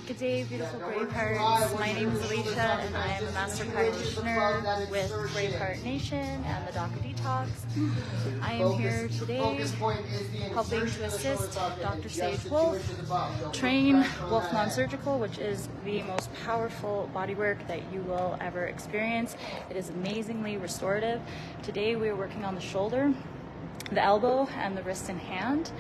Good day, beautiful BraveHearts. My name is Alicia, and I am a Master Practitioner with BraveHeart Nation and the Doctorate Detox. I am here today helping to assist Dr. Sage Wolfe train Wolfe Non-Surgical, which is the most powerful bodywork that you will ever experience. It is amazingly restorative. Today we are working on the shoulder, the elbow, and the wrist and hand.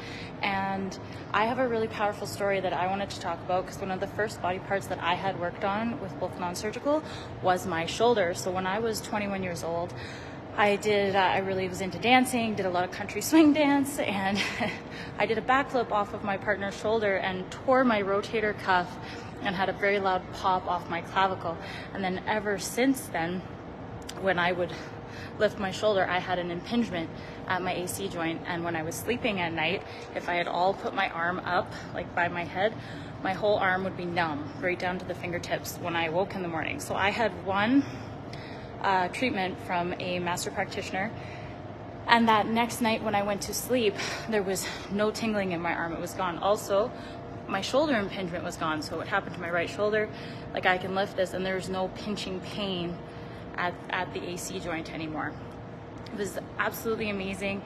And I have a really powerful story that I wanted to talk about, because one of the first body parts that I had worked on with Wolfe Non-Surgical was my shoulder. So when I was 21 years old, I really was into dancing, did a lot of country swing dance, and I did a backflip off of my partner's shoulder and tore my rotator cuff and had a very loud pop off my clavicle. And then ever since then, when I would lift my shoulder, I had an impingement at my AC joint, and when I was sleeping at night, if I had all put my arm up, like by my head, my whole arm would be numb right down to the fingertips when I woke in the morning. So I had one treatment from a master practitioner, and that next night when I went to sleep, there was no tingling in my arm. It was gone. Also, my shoulder impingement was gone. So what happened to my right shoulder, like I can lift this and there's no pinching pain at the AC joint anymore. It was absolutely amazing,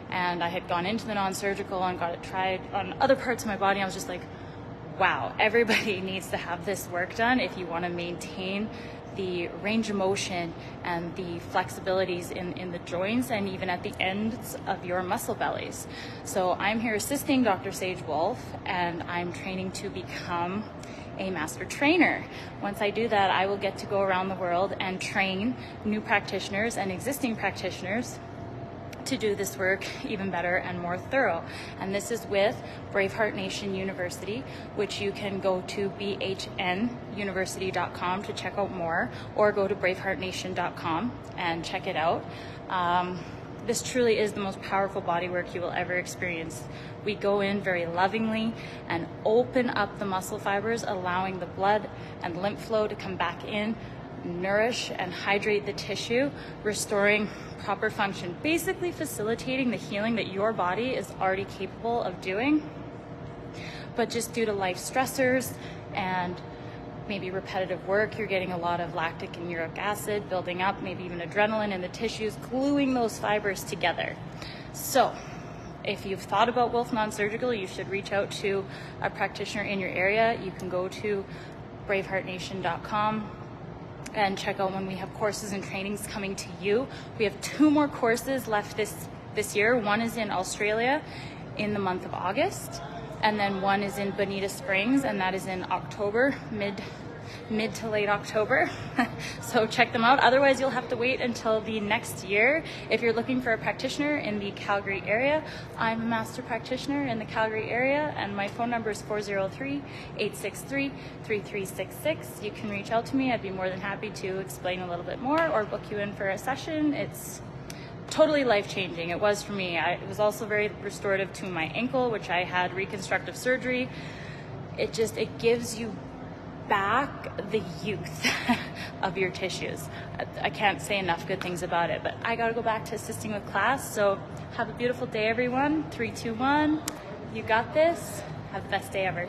and I had gone into the non-surgical and got it tried on other parts of my body. I was just like, wow, everybody needs to have this work done if you want to maintain the range of motion and the flexibilities in the joints and even at the ends of your muscle bellies. So I'm here assisting Dr. Sage Wolfe, and I'm training to become a master trainer. Once I do that, I will get to go around the world and train new practitioners and existing practitioners to do this work even better and more thorough. And this is with BraveHeart Nation University, which you can go to bhnuniversity.com to check out more, or go to braveheartnation.com and check it out. This truly is the most powerful bodywork you will ever experience. We go in very lovingly and open up the muscle fibers, allowing the blood and lymph flow to come back in, nourish and hydrate the tissue, restoring proper function, basically facilitating the healing that your body is already capable of doing. But just due to life stressors and maybe repetitive work, you're getting a lot of lactic and uric acid building up, maybe even adrenaline in the tissues, gluing those fibers together. So if you've thought about Wolfe Non-Surgical, you should reach out to a practitioner in your area. You can go to braveheartnation.com and check out when we have courses and trainings coming to you. We have 2 more courses left this year. One is in Australia in the month of August, and then one is in Bonita Springs, and that is in October, mid to late October. So check them out. Otherwise, you'll have to wait until the next year. If you're looking for a practitioner in the Calgary area, I'm a master practitioner in the Calgary area, and my phone number is 403-863-3366. You can reach out to me. I'd be more than happy to explain a little bit more or book you in for a session. It's totally life-changing. It was for me. It was also very restorative to my ankle, which I had reconstructive surgery. It gives you back the youth of your tissues. I can't say enough good things about it, but I gotta go back to assisting with class. So have a beautiful day, everyone. 3, 2, 1. You got this. Have the best day ever.